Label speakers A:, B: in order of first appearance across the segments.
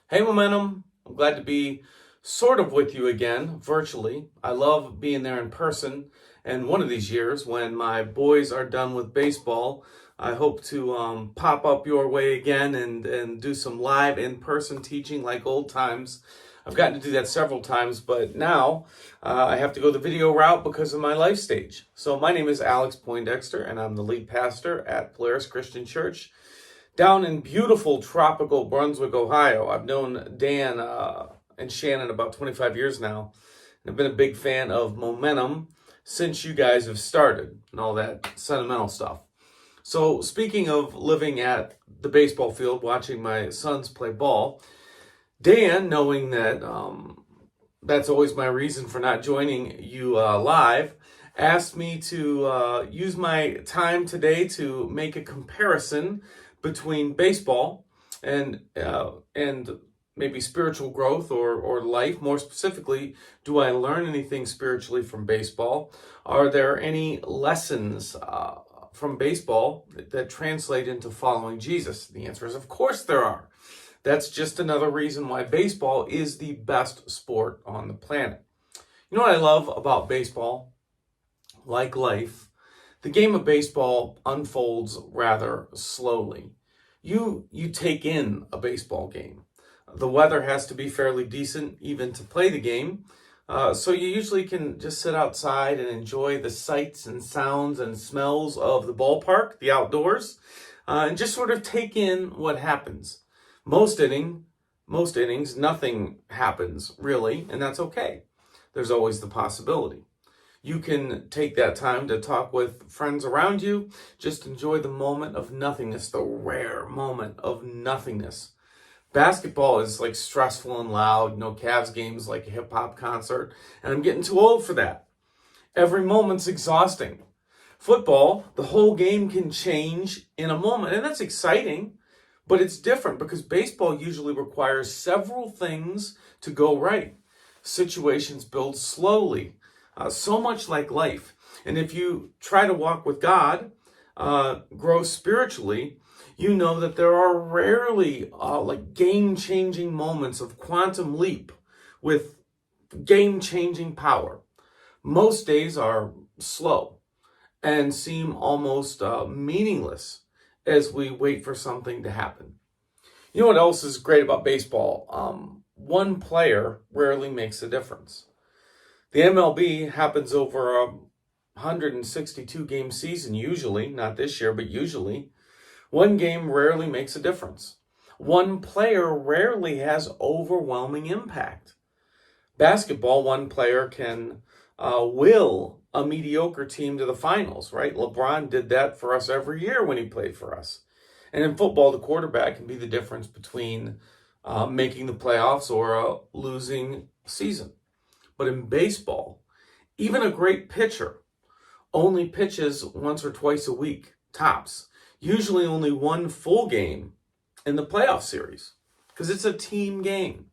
A: Hey, Momentum. I'm glad to be sort of with you again, virtually. I love being there in person. And one of these years, when my boys are done with baseball, I hope to pop up your way again and do some live in-person teaching like old times. I've gotten to do that several times, but now I have to go the video route because of my life stage. So my name is Alex Poindexter, and I'm the lead pastor at Polaris Christian Church down in beautiful tropical Brunswick, Ohio. I've known Dan and Shannon about 25 years now, and I've been a big fan of Momentum since you guys have started and all that sentimental stuff. So speaking of living at the baseball field, watching my sons play ball, Dan, knowing that that's always my reason for not joining you live, asked me to use my time today to make a comparison between baseball and maybe spiritual growth or life. More specifically, do I learn anything spiritually from baseball? Are there any lessons from baseball that translate into following Jesus? The answer is, of course, there are. That's just another reason why baseball is the best sport on the planet. You know what I love about baseball? Like life, the game of baseball unfolds rather slowly. You take in a baseball game. The weather has to be fairly decent even to play the game. So you usually can just sit outside and enjoy the sights and sounds and smells of the ballpark, the outdoors, and just sort of take in what happens. Most innings, nothing happens really, and that's okay. There's always the possibility. You can take that time to talk with friends around you. Just enjoy the moment of nothingness, the rare moment of nothingness. Basketball is like stressful and loud. Cavs games like a hip hop concert, and I'm getting too old for that. Every moment's exhausting. Football, the whole game can change in a moment, and that's exciting, but it's different because baseball usually requires several things to go right. Situations build slowly. So much like life. And if you try to walk with God, grow spiritually, you know that there are rarely like game-changing moments of quantum leap with game-changing power. Most days are slow and seem almost meaningless as we wait for something to happen. You know what else is great about baseball? One player rarely makes a difference. The MLB happens over a 162 game season, usually, not this year, but usually. One game rarely makes a difference. One player rarely has overwhelming impact. Basketball, one player can will a mediocre team to the finals, right? LeBron did that for us every year when he played for us. And in football, the quarterback can be the difference between making the playoffs or a losing season. But in baseball, even a great pitcher only pitches once or twice a week, tops. Usually only one full game in the playoff series because it's a team game.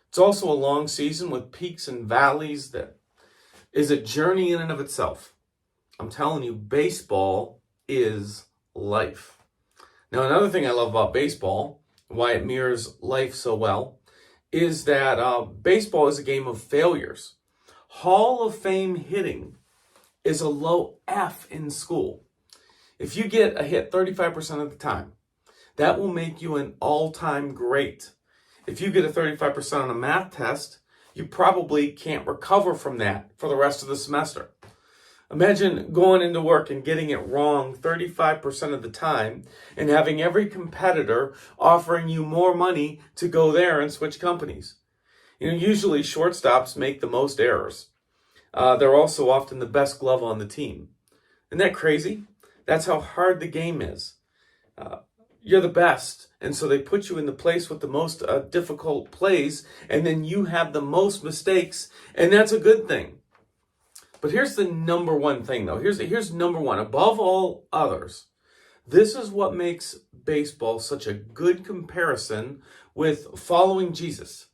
A: It's also a long season with peaks and valleys that is a journey in and of itself. I'm telling you, baseball is life. Now, another thing I love about baseball, why it mirrors life so well, is that baseball is a game of failures. Hall of Fame hitting is a low F in school. If you get a hit 35% of the time, that will make you an all-time great. If you get a 35% on a math test, you probably can't recover from that for the rest of the semester. Imagine going into work and getting it wrong 35% of the time and having every competitor offering you more money to go there and switch companies. Usually shortstops make the most errors. They're also often the best glove on the team. Isn't that crazy? That's how hard the game is. You're the best, and so they put you in the place with the most difficult plays, and then you have the most mistakes, and that's a good thing. But here's the number one thing, though. Here's number one. Above all others, this is what makes baseball such a good comparison with following Jesus.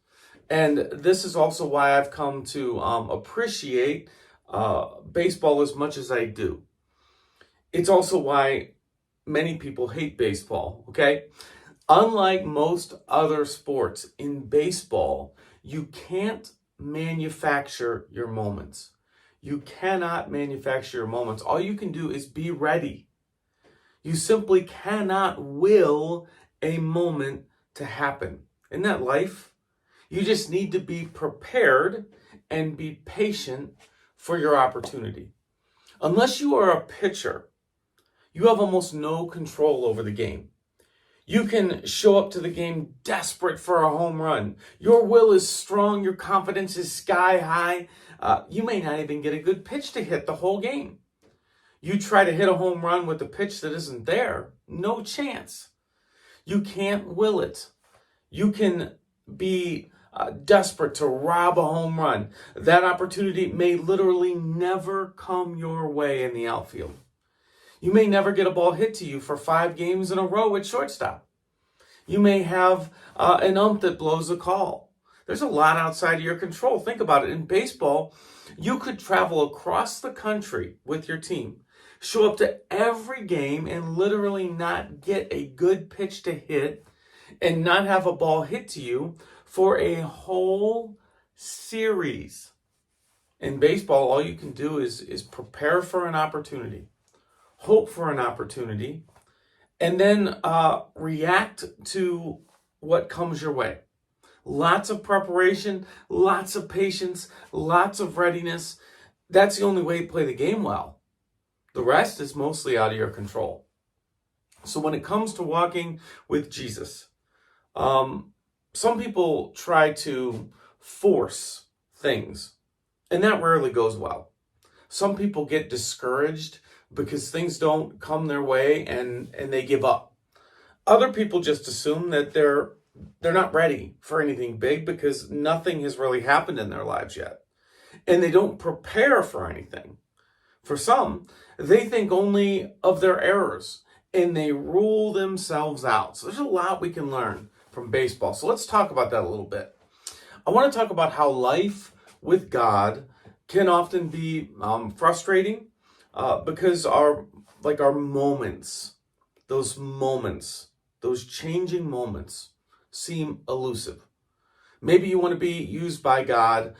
A: And this is also why I've come to appreciate baseball as much as I do. It's also why many people hate baseball, okay? Unlike most other sports, in baseball, you can't manufacture your moments. You cannot manufacture your moments. All you can do is be ready. You simply cannot will a moment to happen. In that life, you just need to be prepared and be patient for your opportunity. Unless you are a pitcher, you have almost no control over the game. You can show up to the game desperate for a home run. Your will is strong. Your confidence is sky high. You may not even get a good pitch to hit the whole game. You try to hit a home run with a pitch that isn't there, no chance. You can't will it. You can be desperate to rob a home run. That opportunity may literally never come your way in the outfield. You may never get a ball hit to you for 5 games in a row at shortstop. You may have an ump that blows a call. There's a lot outside of your control. Think about it. In baseball, you could travel across the country with your team, show up to every game and literally not get a good pitch to hit and not have a ball hit to you for a whole series. In baseball, all you can do is prepare for an opportunity, hope for an opportunity, and then react to what comes your way. Lots of preparation, lots of patience, lots of readiness. That's the only way to play the game well. The rest is mostly out of your control. So when it comes to walking with Jesus, some people try to force things, and that rarely goes well. Some people get discouraged because things don't come their way and they give up. Other people just assume that they're not ready for anything big because nothing has really happened in their lives yet. And they don't prepare for anything. For some, they think only of their errors and they rule themselves out. So there's a lot we can learn from baseball. So let's talk about that a little bit. I want to talk about how life with God can often be frustrating because our moments, those changing moments seem elusive. Maybe you want to be used by God.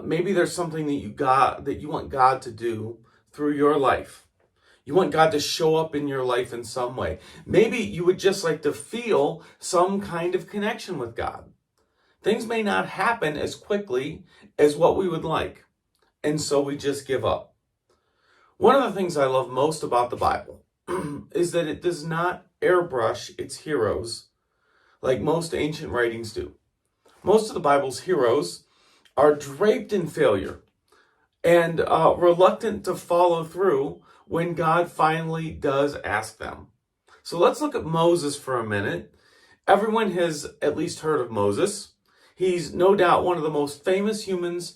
A: Maybe there's something that you want God to do through your life. You want God to show up in your life in some way. Maybe you would just like to feel some kind of connection with God. Things may not happen as quickly as what we would like, and so we just give up. One of the things I love most about the Bible is that it does not airbrush its heroes like most ancient writings do. Most of the Bible's heroes are draped in failure and reluctant to follow through when God finally does ask them. So let's look at Moses for a minute. Everyone has at least heard of Moses. He's no doubt one of the most famous humans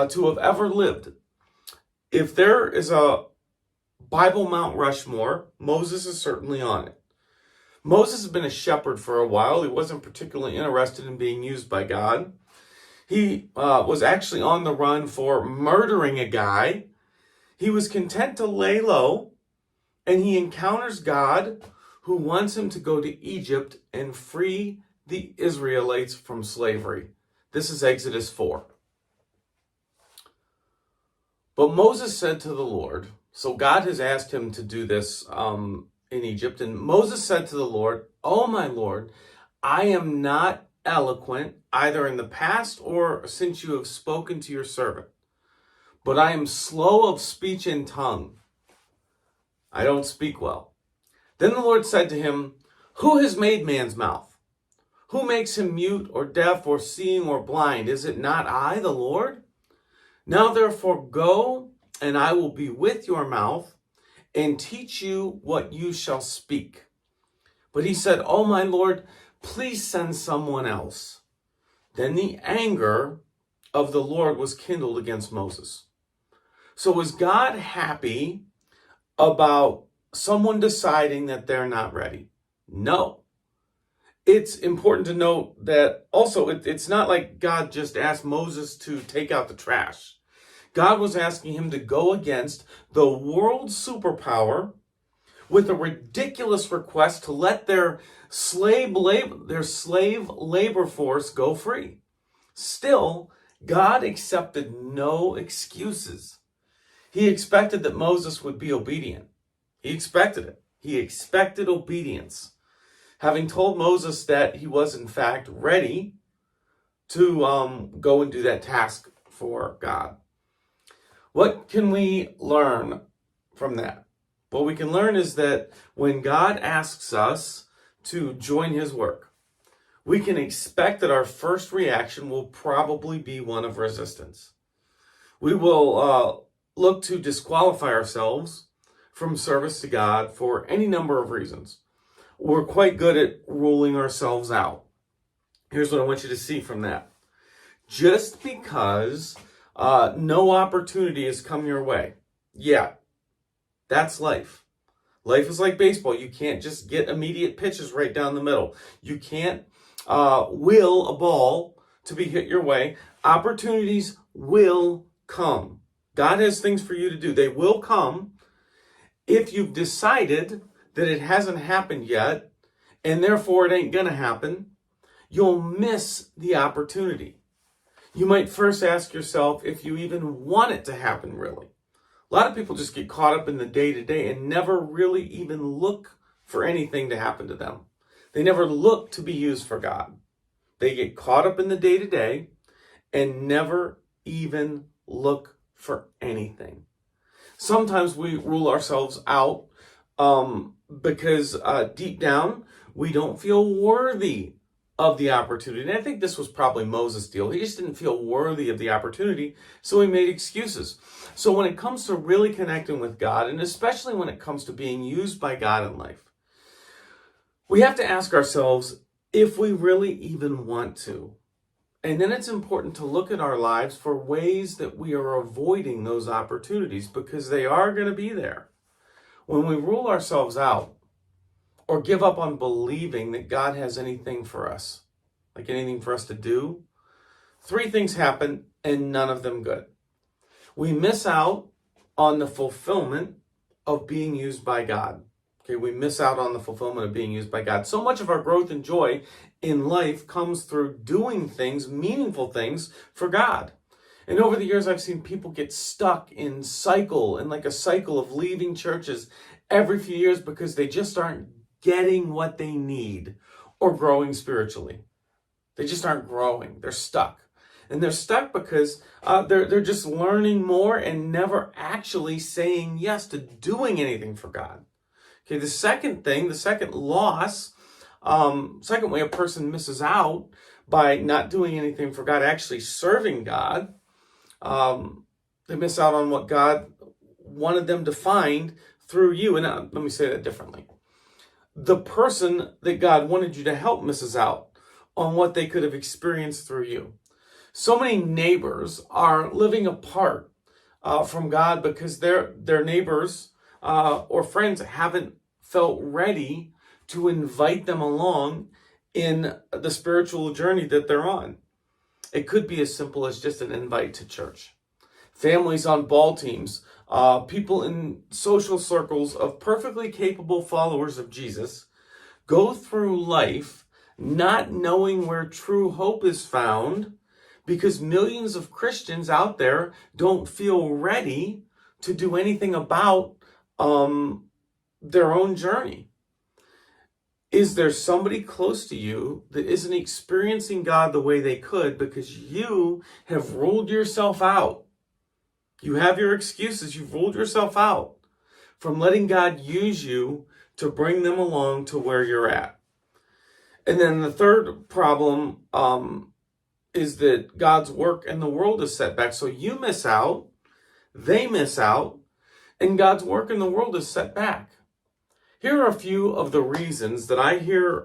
A: to have ever lived. If there is a Bible Mount Rushmore, Moses is certainly on it. Moses has been a shepherd for a while. He wasn't particularly interested in being used by God. He was actually on the run for murdering a guy. He was content to lay low, and he encounters God, who wants him to go to Egypt and free the Israelites from slavery. This is Exodus 4. But Moses said to the Lord, so God has asked him to do this in Egypt, and Moses said to the Lord, "Oh my Lord, I am not eloquent either in the past or since you have spoken to your servant, but I am slow of speech and tongue. I don't speak well." Then the Lord said to him, "Who has made man's mouth? Who makes him mute or deaf or seeing or blind? Is it not I, the Lord? Now therefore go, and I will be with your mouth and teach you what you shall speak." But he said, "Oh my Lord, please send someone else." Then the anger of the Lord was kindled against Moses. So was God happy about someone deciding that they're not ready? No. It's important to note that also it's not like God just asked Moses to take out the trash. God was asking him to go against the world superpower with a ridiculous request to let their slave labor force go free. Still, God accepted no excuses. He expected that Moses would be obedient. He expected it. He expected obedience. Having told Moses that he was in fact ready to go and do that task for God. What can we learn from that? What we can learn is that when God asks us to join his work, we can expect that our first reaction will probably be one of resistance. We will look to disqualify ourselves from service to God for any number of reasons. We're quite good at ruling ourselves out. Here's what I want you to see from that. Just because no opportunity has come your way yet, that's life. Life is like baseball. You can't just get immediate pitches right down the middle. You can't will a ball to be hit your way. Opportunities will come. God has things for you to do. They will come. If you've decided that it hasn't happened yet, and therefore it ain't gonna happen, you'll miss the opportunity. You might first ask yourself if you even want it to happen, really. A lot of people just get caught up in the day-to-day and never really even look for anything to happen to them. They never look to be used for God. They get caught up in the day-to-day and never even look for anything. Sometimes we rule ourselves out because deep down we don't feel worthy of the opportunity. And I think this was probably Moses' deal. He just didn't feel worthy of the opportunity, so he made excuses. So when it comes to really connecting with God, and especially when it comes to being used by God in life, we have to ask ourselves if we really even want to. And then it's important to look at our lives for ways that we are avoiding those opportunities, because they are going to be there. When we rule ourselves out or give up on believing that God has anything for us, like anything for us to do, three things happen, and none of them good. We miss out on the fulfillment of being used by God. Okay, we miss out on the fulfillment of being used by God. So much of our growth and joy in life comes through doing things, meaningful things for God. And over the years, I've seen people get stuck in a cycle of leaving churches every few years because they just aren't getting what they need or growing spiritually. They just aren't growing. They're stuck. And they're stuck because they're just learning more and never actually saying yes to doing anything for God. Okay, the second loss, second way a person misses out by not doing anything for God, actually serving God, they miss out on what God wanted them to find through you. And let me say that differently. The person that God wanted you to help misses out on what they could have experienced through you. So many neighbors are living apart from God because their neighbors or friends haven't felt ready to invite them along in the spiritual journey that they're on. It could be as simple as just an invite to church. Families on ball teams, people in social circles of perfectly capable followers of Jesus go through life not knowing where true hope is found because millions of Christians out there don't feel ready to do anything about their own journey. Is there somebody close to you that isn't experiencing God the way they could because you have ruled yourself out? You have your excuses. You've ruled yourself out from letting God use you to bring them along to where you're at. And then the third problem is that God's work in the world is set back. So you miss out, they miss out, and God's work in the world is set back. Here are a few of the reasons that I hear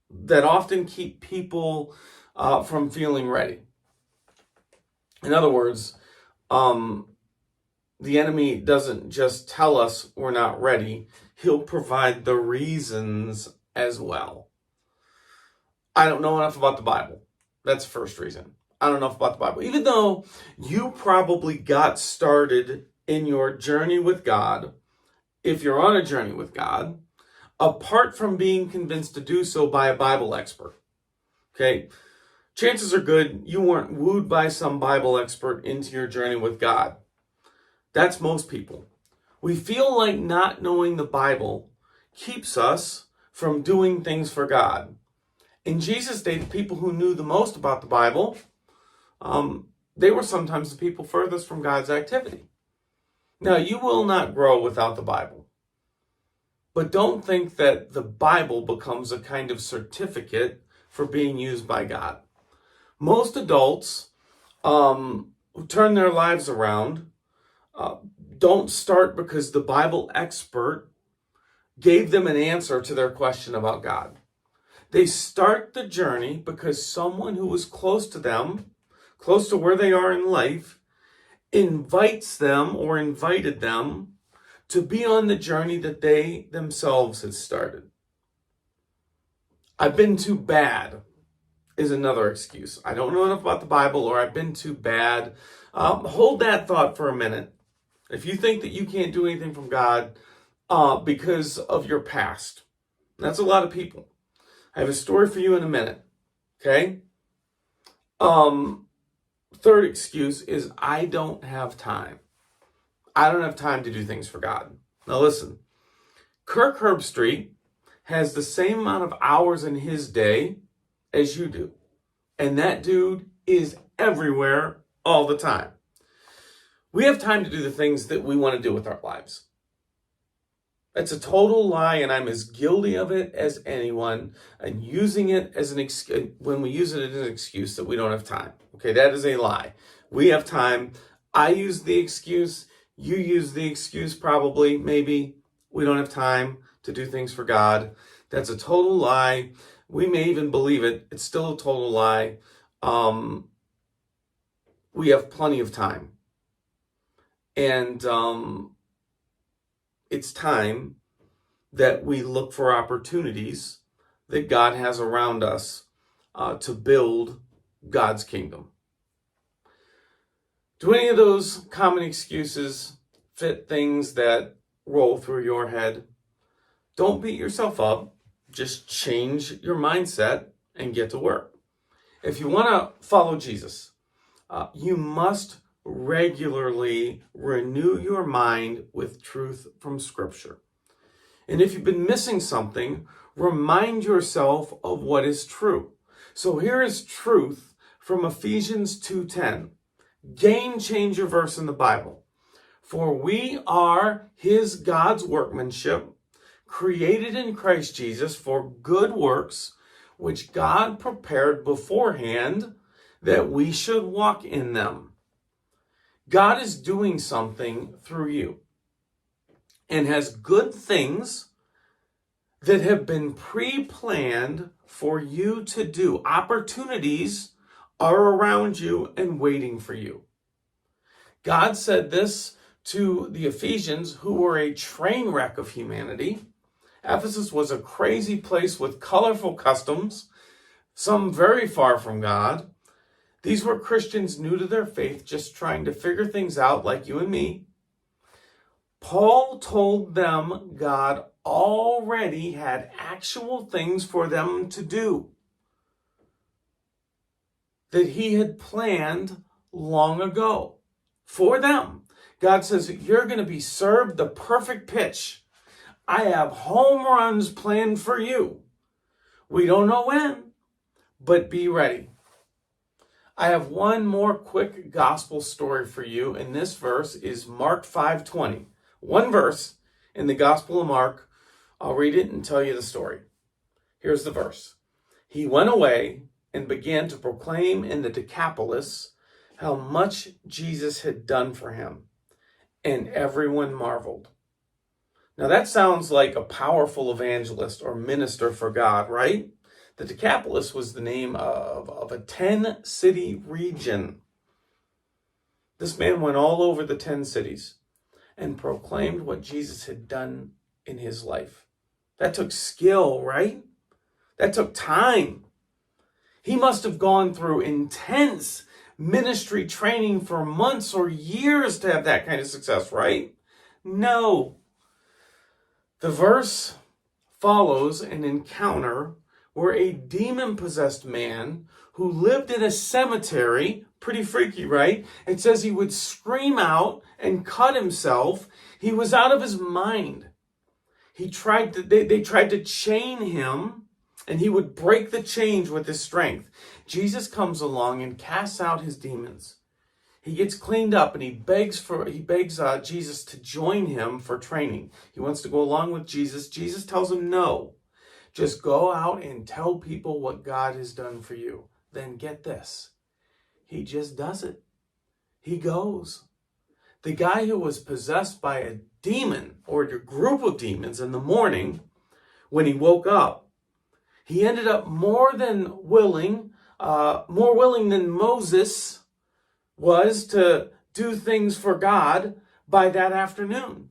A: that often keep people from feeling ready. In other words, the enemy doesn't just tell us we're not ready. He'll provide the reasons as well. I don't know enough about the Bible. That's the first reason. I don't know enough about the Bible. Even though you probably got started in your journey with God if you're on a journey with God, apart from being convinced to do so by a Bible expert. Okay? Chances are good you weren't wooed by some Bible expert into your journey with God. That's most people. We feel like not knowing the Bible keeps us from doing things for God. In Jesus' day, the people who knew the most about the Bible, they were sometimes the people furthest from God's activity. Now, you will not grow without the Bible. But don't think that the Bible becomes a kind of certificate for being used by God. Most adults who turn their lives around don't start because the Bible expert gave them an answer to their question about God. They start the journey because someone who was close to them, close to where they are in life, invites them or invited them to be on the journey that they themselves had started. I've been too bad is another excuse. I don't know enough about the Bible, or I've been too bad. Hold that thought for a minute. If you think that you can't do anything from God because of your past, that's a lot of people. I have a story for you in a minute. Okay? Third excuse is I don't have time. I don't have time to do things for God. Now listen, Kirk Herbstreit has the same amount of hours in his day as you do. And that dude is everywhere all the time. We have time to do the things that we want to do with our lives. That's a total lie, and I'm as guilty of it as anyone. And using it as an excuse, when we use it as an excuse that we don't have time. Okay, that is a lie. We have time. I use the excuse. You use the excuse probably, maybe. We don't have time to do things for God. That's a total lie. We may even believe it. It's still a total lie. We have plenty of time. And it's time that we look for opportunities that God has around us to build God's kingdom. Do any of those common excuses fit things that roll through your head? Don't beat yourself up. Just change your mindset and get to work. If you want to follow Jesus, you must regularly renew your mind with truth from Scripture. And if you've been missing something, remind yourself of what is true. So here is truth from Ephesians 2:10. Game changer verse in the Bible. For we are God's workmanship, created in Christ Jesus for good works, which God prepared beforehand that we should walk in them. God is doing something through you and has good things that have been pre-planned for you to do. Opportunities are around you and waiting for you. God said this to the Ephesians, who were a train wreck of humanity. Ephesus was a crazy place with colorful customs, some very far from God. These were Christians new to their faith, just trying to figure things out like you and me. Paul told them God already had actual things for them to do that he had planned long ago for them. God says, you're going to be served the perfect pitch. I have home runs planned for you. We don't know when, but be ready. I have one more quick gospel story for you, and this verse is Mark 5:20. One verse in the Gospel of Mark. I'll read it and tell you the story. Here's the verse. He went away and began to proclaim in the Decapolis how much Jesus had done for him, and everyone marveled. Now that sounds like a powerful evangelist or minister for God, right? The Decapolis was the name of a 10-city region. This man went all over the 10 cities and proclaimed what Jesus had done in his life. That took skill, right? That took time. He must have gone through intense ministry training for months or years to have that kind of success, right? No. The verse follows an encounter where a demon-possessed man who lived in a cemetery, pretty freaky, right? It says he would scream out and cut himself. He was out of his mind. They tried to chain him, and he would break the chains with his strength. Jesus comes along and casts out his demons. He gets cleaned up, and he begs Jesus to join him for training. He wants to go along with Jesus. Jesus tells him no. Just go out and tell people what God has done for you. Then get this. He just does it. He goes. The guy who was possessed by a demon or a group of demons in the morning, when he woke up, he ended up more willing than Moses was to do things for God by that afternoon.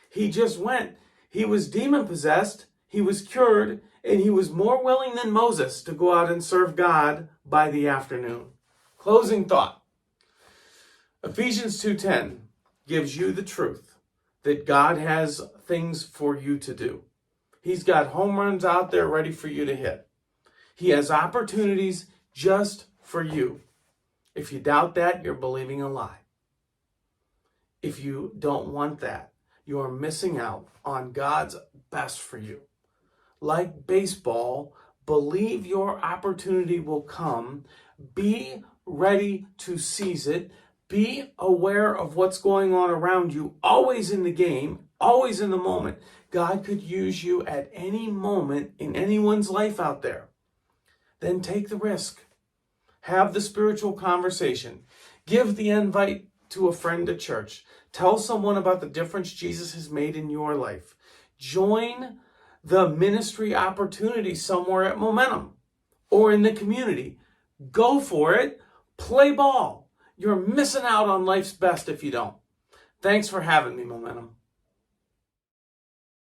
A: He just went. He was demon possessed. He was cured, and he was more willing than Moses to go out and serve God by the afternoon. Closing thought. Ephesians 2:10 gives you the truth that God has things for you to do. He's got home runs out there ready for you to hit. He has opportunities just for you. If you doubt that, you're believing a lie. If you don't want that, you are missing out on God's best for you. Like baseball, believe your opportunity will come. Be ready to seize it. Be aware of what's going on around you, always in the game, always in the moment. God could use you at any moment in anyone's life out there. Then take the risk. Have the spiritual conversation. Give the invite to a friend at church. Tell someone about the difference Jesus has made in your life. Join the ministry opportunity somewhere at Momentum or in the community. Go for it. Play ball. You're missing out on life's best if you don't. Thanks for having me, Momentum.